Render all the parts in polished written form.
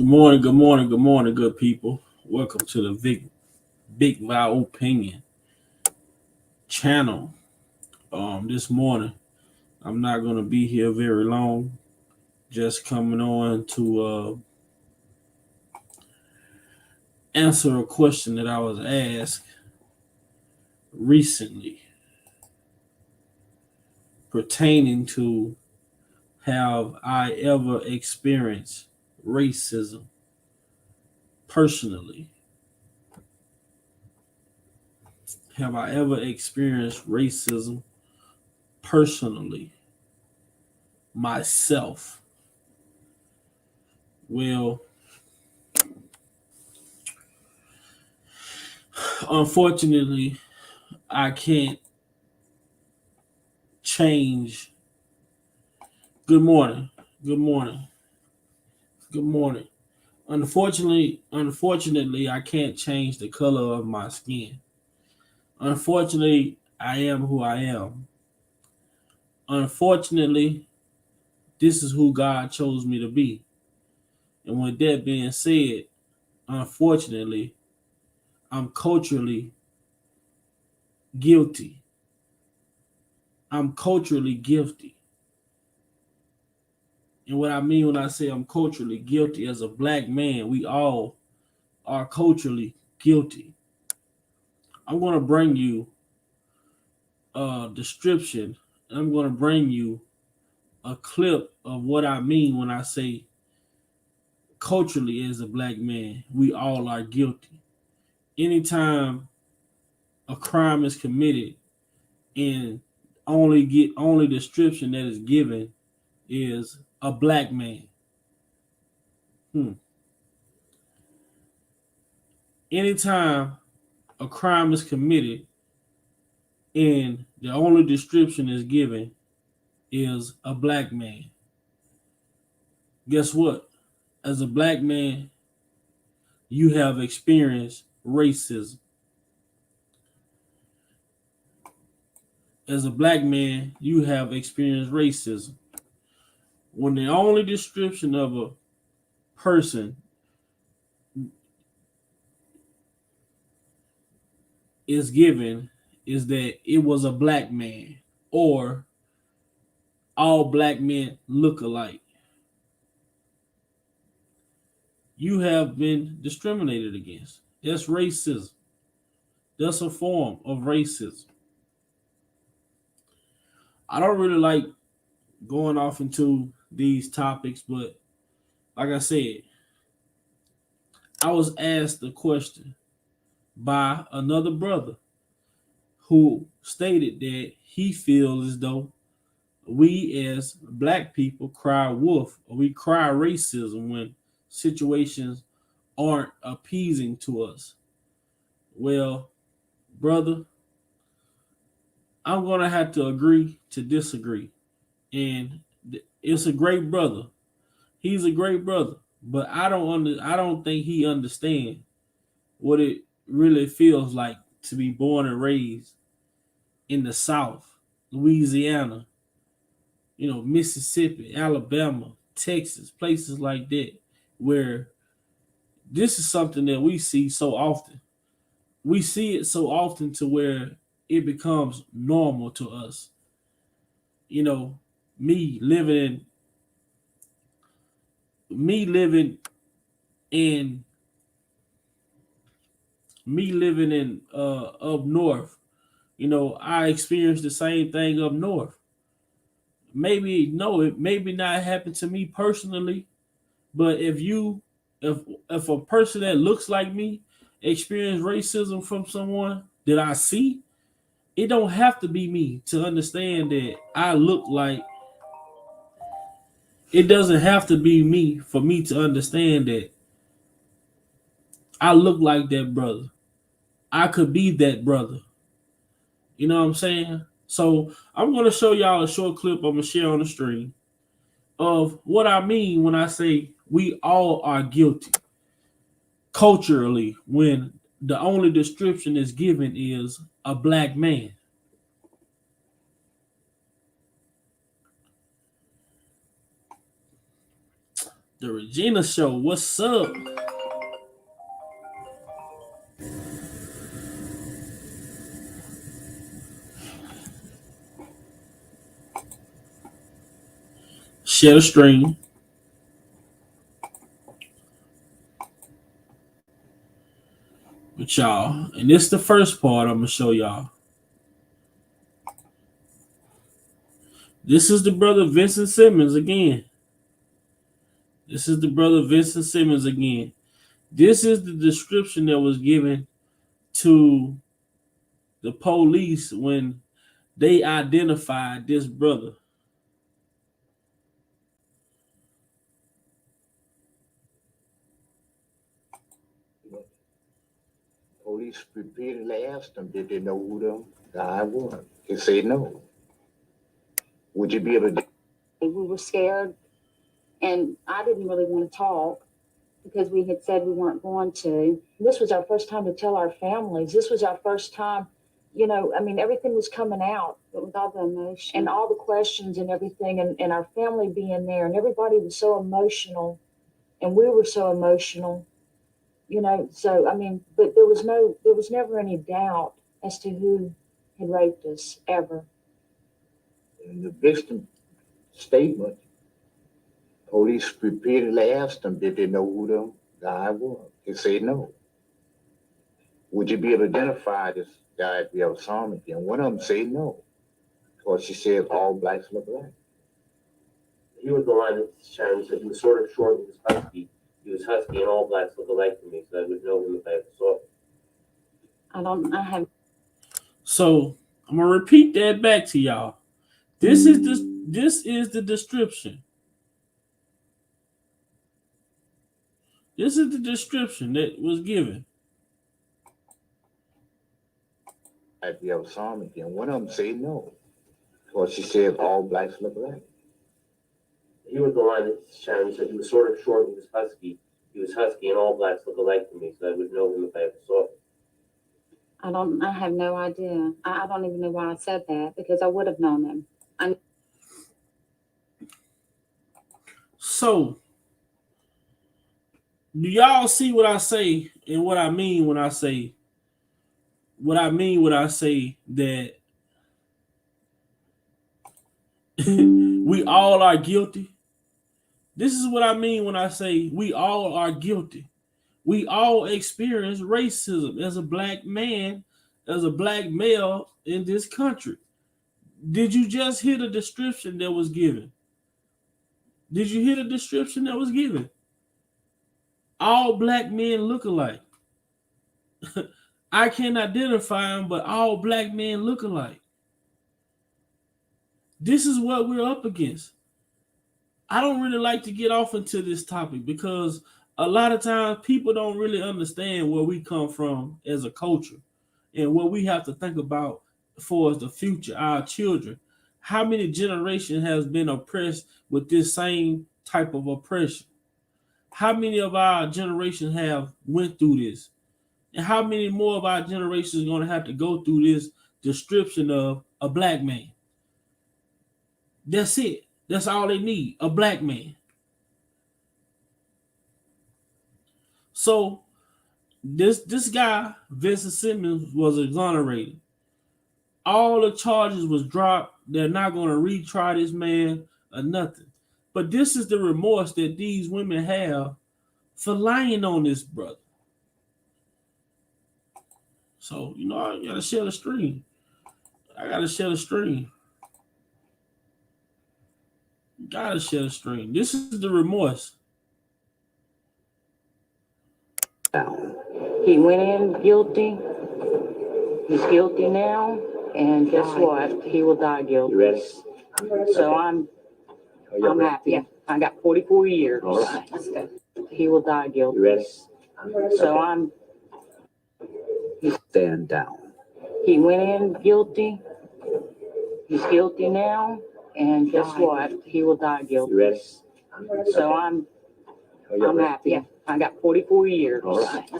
Good people. Welcome to the Big Val Opinion channel. This morning, I'm not gonna be here very long. Just coming on to answer a question that I was asked recently pertaining to have I ever experienced racism personally? Have I ever experienced racism personally myself? Well, unfortunately, I can't change. Good morning. Good morning. Good morning. Unfortunately, I can't change the color of my skin. Unfortunately, I am who I am. Unfortunately, this is who God chose me to be. And with that being said, unfortunately, I'm culturally guilty. I'm culturally guilty. And what I mean when I say I'm culturally guilty, as a black man, we all are culturally guilty. I'm going to bring you a description. I'm going to bring you a clip of what I mean when I say culturally, as a black man, we all are guilty. Anytime a crime is committed and only description that is given is a black man. Anytime a crime is committed and the only description is given is a black man, guess what? As a black man, you have experienced racism. As a black man, you have experienced racism. When the only description of a person is given is that it was a black man or all black men look alike, you have been discriminated against. That's racism. That's a form of racism. I don't really like going off into these topics, but like I said, I was asked a question by another brother who stated that he feels as though we as black people cry wolf or we cry racism when situations aren't appeasing to us. Well, brother, I'm gonna have to agree to disagree. And it's a great brother. He's a great brother, but I don't think he understands what it really feels like to be born and raised in the South, Louisiana, Mississippi, Alabama, Texas, places like that, where this is something that we see so often. We see it so often to where it becomes normal to us. You know, me living me living in living in up north, I experienced the same thing up north. Maybe no, it maybe not happen to me personally, but if a person that looks like me experience racism from someone that I see, it don't have to be me to understand that I look like. It doesn't have to be me for me to understand that I look like that brother. I could be that brother. You know what I'm saying? So I'm gonna show y'all a short clip I'm gonna share on the stream of what I mean when I say we all are guilty culturally when the only description is given is a black man. The Regina Show. What's up? Share the stream. With y'all. And this is the first part I'm going to show y'all. This is the brother Vincent Simmons again. This is the brother Vincent Simmons again. This is the description that was given to the police when they identified this brother. Police repeatedly asked them, did they know who the guy was? They said no. Would you be able to? We were scared, and I didn't really want to talk because we had said we weren't going to. This was our first time to tell our families. This was our first time, you know, I mean, everything was coming out with all the emotion and all the questions and everything, and our family being there, and everybody was so emotional, and we were so emotional, you know. So, I mean, but there was never any doubt as to who had raped us, ever. In the victim statement, police repeatedly asked them, did they know who the guy was? They said no. Would you be able to identify this guy if you ever saw him again? One of them said no, because she said all blacks look alike. He was the line that shines that he was sort of short, he was husky. He was husky, and all blacks look alike to me, so I would know him if I ever saw him. So I'm gonna repeat that back to y'all. This is the description. This is the description that was given. If you ever saw him again, one of them said no, because she said all blacks look alike. He was the line that shines that he was sort of short, he was husky. He was husky, and all blacks look alike to me, so I would know him if I ever saw him. I have no idea. I don't even know why I said that, because I would have known him. So, do y'all see what I say and what I mean when I say that we all are guilty? This is what I mean when I say we all are guilty. We all experience racism as a black man, as a black male in this country. Did you just hear the description that was given? Did you hear the description that was given? All black men look alike. I can't identify them, but all black men look alike. This is what we're up against. I don't really like to get off into this topic because a lot of times people don't really understand where we come from as a culture and what we have to think about for the future, our children. How many generations has been oppressed with this same type of oppression? How many of our generations have went through this? And how many more of our generations are going to have to go through this description of a black man? That's it. That's all they need, a black man. So this guy, Vincent Simmons, was exonerated. All the charges was dropped. They're not going to retry this man or nothing. But this is the remorse that these women have for lying on this brother. So, you know, I got to share the stream. Gotta share the stream. This is the remorse. He went in guilty. He's guilty now, and guess what? He will die guilty. You ready? So I'm happy. I got 44 years. All right. He will die guilty. You ready? So Stand down. he went in guilty. He's guilty now, and guess what? He will die guilty. You ready? So I'm happy. I got 44 years. All right.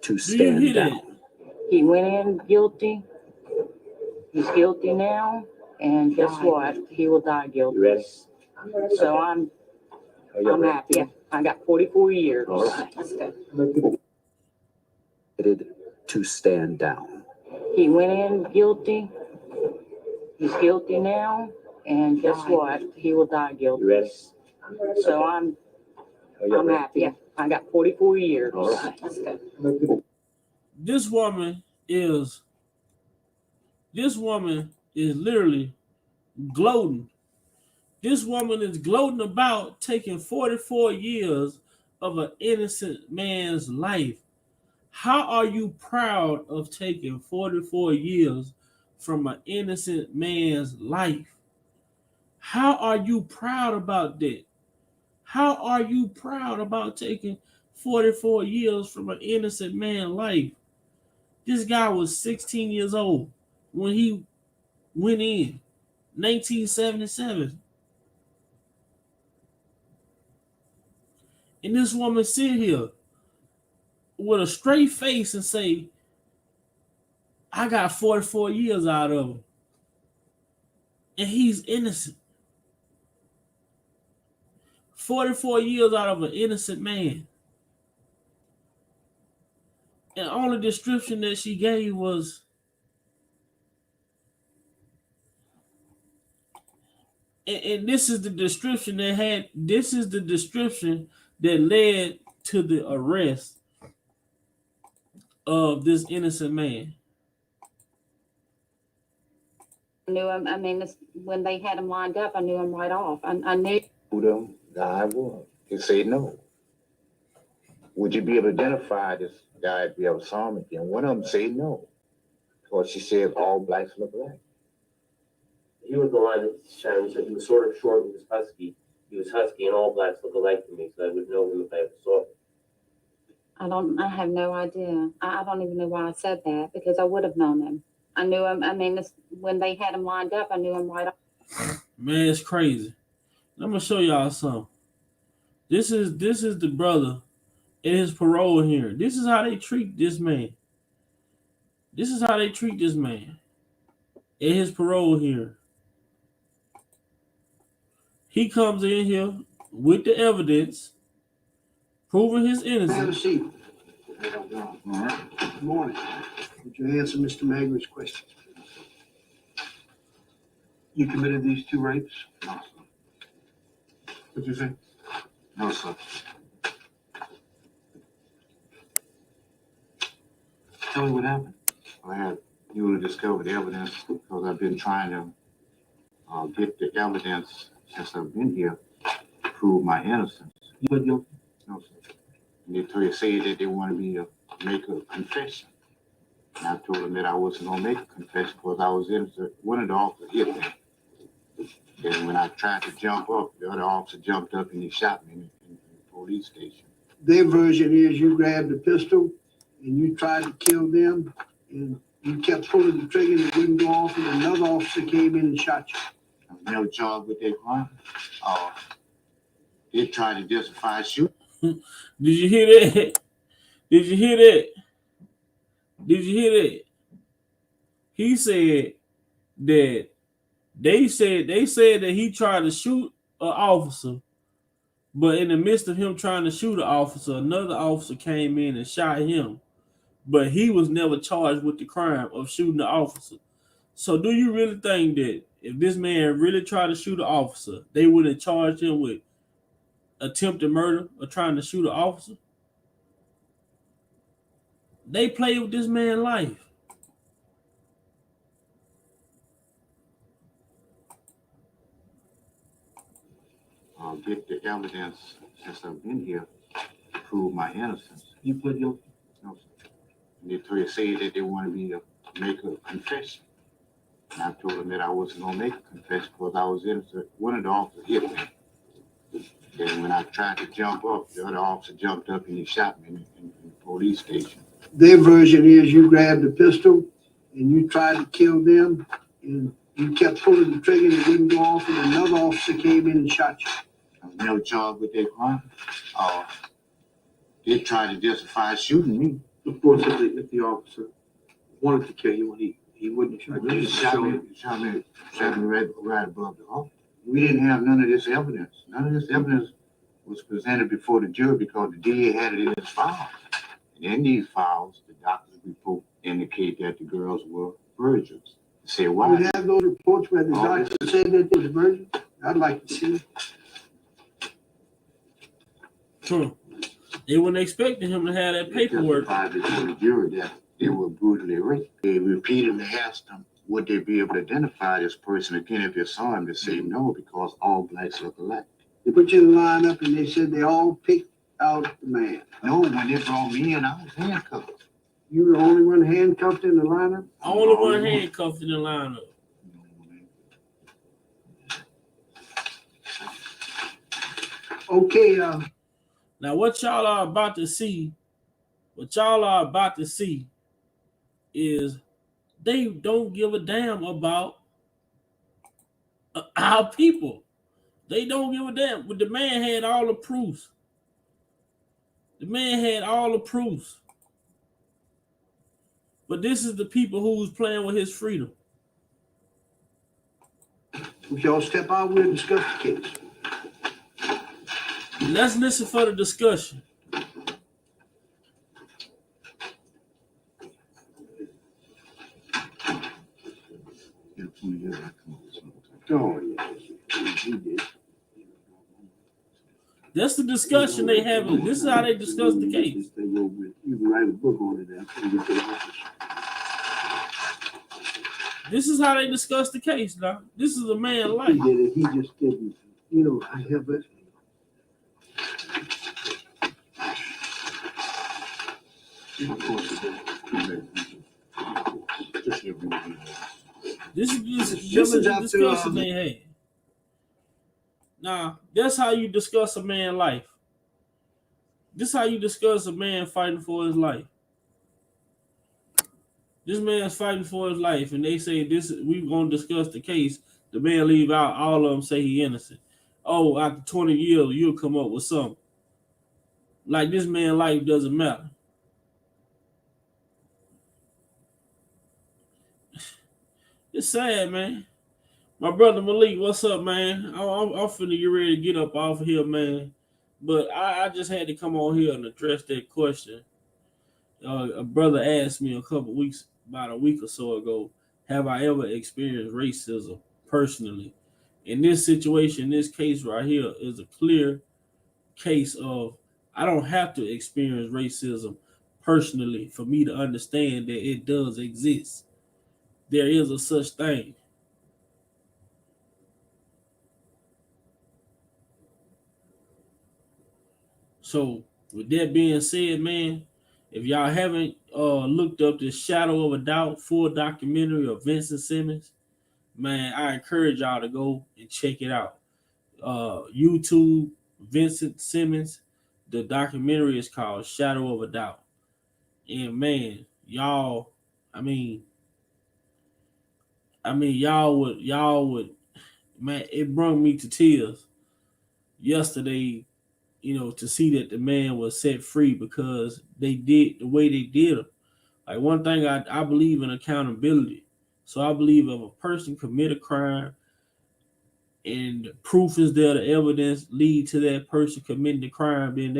To stand stand down. down. He went in guilty. He's guilty now, and guess what? He will die guilty. You ready? So I'm I'm happy. I got 44 years. All right. Let's go. To stand down. He went in guilty. He's guilty now. And guess what? He will die guilty. You ready? So I'm happy. I got 44 years. All right. Let's go. This woman is literally gloating. This woman is gloating about taking 44 years of an innocent man's life. How are you proud of taking 44 years from an innocent man's life? How are you proud about that? How are you proud about taking 44 years from an innocent man's life? This guy was 16 years old when he went in, 1977. And this woman sit here with a straight face and say, I got 44 years out of him. And he's innocent. 44 years out of an innocent man. And the only description that she gave was, and this is the description that led to the arrest of this innocent man. I knew him. I mean, when they had him lined up, I knew him right off. I knew. Who them guy was? He said no. Would you be able to identify this guy if you ever saw him again? One of them said no. Because she said all blacks look alike. He was the one that Sharon said he was sort of short, he was husky. He was husky and all blacks look alike to me, so I would know him if I ever saw him. I have no idea. I don't even know why I said that, because I would have known him. I knew him. I mean, when they had him lined up, I knew him right off. Man, it's crazy. I'm gonna show y'all something. This is the brother in his parole hearing. This is how they treat this man. This is how they treat this man in his parole hearing. He comes in here with the evidence, proving his Have a innocence. seat. Good morning. Would you answer Mr. Magri's questions? You committed these two rapes? No, sir. What'd you say? No, sir. Tell me what happened. I had newly discovered evidence because I've been trying to get the evidence since I've been here to prove my innocence. You pled guilty? No, sir. And they say that they wanted me to make a confession. And I told them that I wasn't going to make a confession because I was innocent. One of the officers hit me. And when I tried to jump up, the other officer jumped up and he shot me in the police station. Their version is you grabbed a pistol and you tried to kill them and you kept pulling the trigger and it wouldn't go off and another officer came in and shot you. I was never charged with that crime. They tried to justify shooting. Did you hear that? Did you hear that? Did you hear that? He said that they said that he tried to shoot an officer, but in the midst of him trying to shoot an officer, another officer came in and shot him. But he was never charged with the crime of shooting the officer. So do you really think that if this man really tried to shoot an officer, they would have charged him with attempted murder or trying to shoot an officer? They played with this man's life. Get the evidence since I've been here to prove my innocence. You pled guilty? No, sir. And they say that they wanted me to make a confession. And I told them that I wasn't going to make a confession because I was innocent. One of the officers hit me. And when I tried to jump up, the other officer jumped up and he shot me in the police station. Their version is you grabbed a pistol and you tried to kill them and you kept pulling the trigger and it wouldn't go off and another officer came in and shot you. I was never charged with that crime. They tried to justify shooting me. Of course, if the officer wanted to kill you, he wouldn't shoot you. He shot me right above the heart. We didn't have none of this evidence. None of this evidence was presented before the jury because the DA had it in his files. And in these files, the doctor's report indicate that the girls were virgins. Say why? You have those reports where the doctor said that they was virgin? I'd like to see. They weren't expecting him to have that paperwork. They testified before the jury that they were brutally raped. They repeatedly asked them, would they be able to identify this person again if they saw him? They say no, because all blacks look alike. They put you in the lineup and they said they all picked out the man. No, when they brought me in, I was handcuffed. You were the only one handcuffed in the lineup? Only one handcuffed in the lineup. Okay, Now, what y'all are about to see is they don't give a damn about our people. They don't give a damn. But the man had all the proofs. But this is the people who's playing with his freedom. if y'all step out, we'll discuss the case. Let's listen for the discussion. Oh, yeah. He did. That's the discussion they having. This is how they discuss the case. You can write a book on it after you get to the office. This is how they discuss the case, now. This is a man's life. He did it. He just didn't. You know, I have it. This is the discussion they had. Now, that's how you discuss a man's life. This is how you discuss a man fighting for his life. This man's fighting for his life, and they say we're gonna discuss the case. The man leave out, all of them say he innocent. Oh, after 20 years, you'll come up with something. Like this man's life doesn't matter. It's sad, man. My brother Malik, what's up, man? I'm finna get ready to get up off of here, man. But I just had to come on here and address that question. A brother asked me about a week or so ago, have I ever experienced racism personally? In this situation, this case right here is a clear case of I don't have to experience racism personally for me to understand that it does exist. There is a such thing. So with that being said, man, if y'all haven't looked up this Shadow of a Doubt full documentary of Vincent Simmons, man, I encourage y'all to go and check it out. YouTube, Vincent Simmons. The documentary is called Shadow of a Doubt. And man, y'all would, man, it brought me to tears yesterday, to see that the man was set free because they did the way they did him. Like one thing, I believe in accountability. So I believe if a person commit a crime and proof is there, the evidence lead to that person committing the crime, then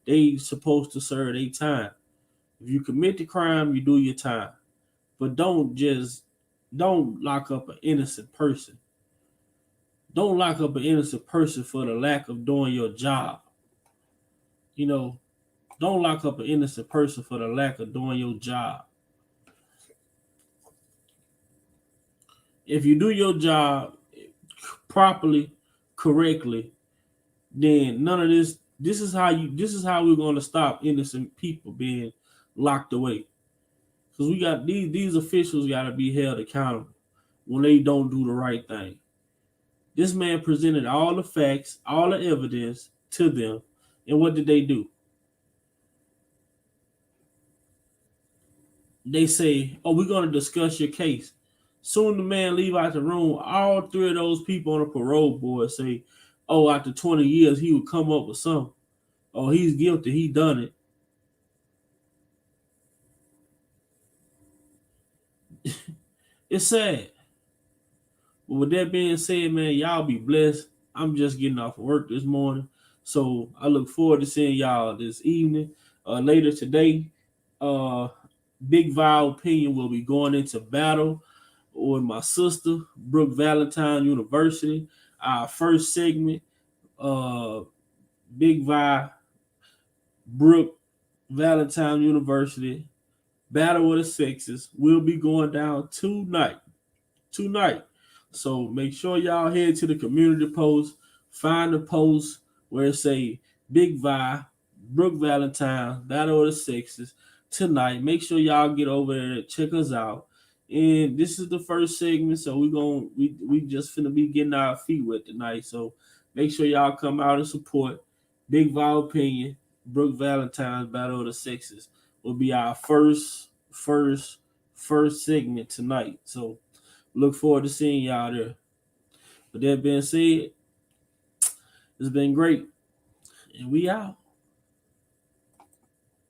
they supposed to serve their time. If you commit the crime, you do your time. But don't lock up an innocent person. Don't lock up an innocent person for the lack of doing your job. Don't lock up an innocent person for the lack of doing your job. If you do your job properly, correctly, then none of this. This is how we're going to stop innocent people being locked away. Because we got these officials got to be held accountable when they don't do the right thing. This man presented all the facts, all the evidence to them, and what did they do? They say, "Oh, we're going to discuss your case." Soon the man leave out the room. All three of those people on the parole board say, "Oh, after 20 years, he would come up with something. Oh, he's guilty. He done it." It's sad. But with that being said, man, y'all be blessed. I'm just getting off of work this morning. So I look forward to seeing y'all this evening. Later today, Big Val Opinion will be going into battle with my sister, Brooke Valentine University. Our first segment, Big Vi, Brooke Valentine University, Battle of the Sexes will be going down tonight. So make sure y'all head to the community post, find the post where it say Big Vi, Brooke Valentine, Battle of the Sexes tonight. Make sure y'all get over there and check us out. And this is the first segment, so we just finna be getting our feet wet tonight. So make sure y'all come out and support Big Vi Opinion, Brooke Valentine's Battle of the Sexes will be our first segment tonight. So look forward to seeing y'all there. With that being said, it's been great. And we out.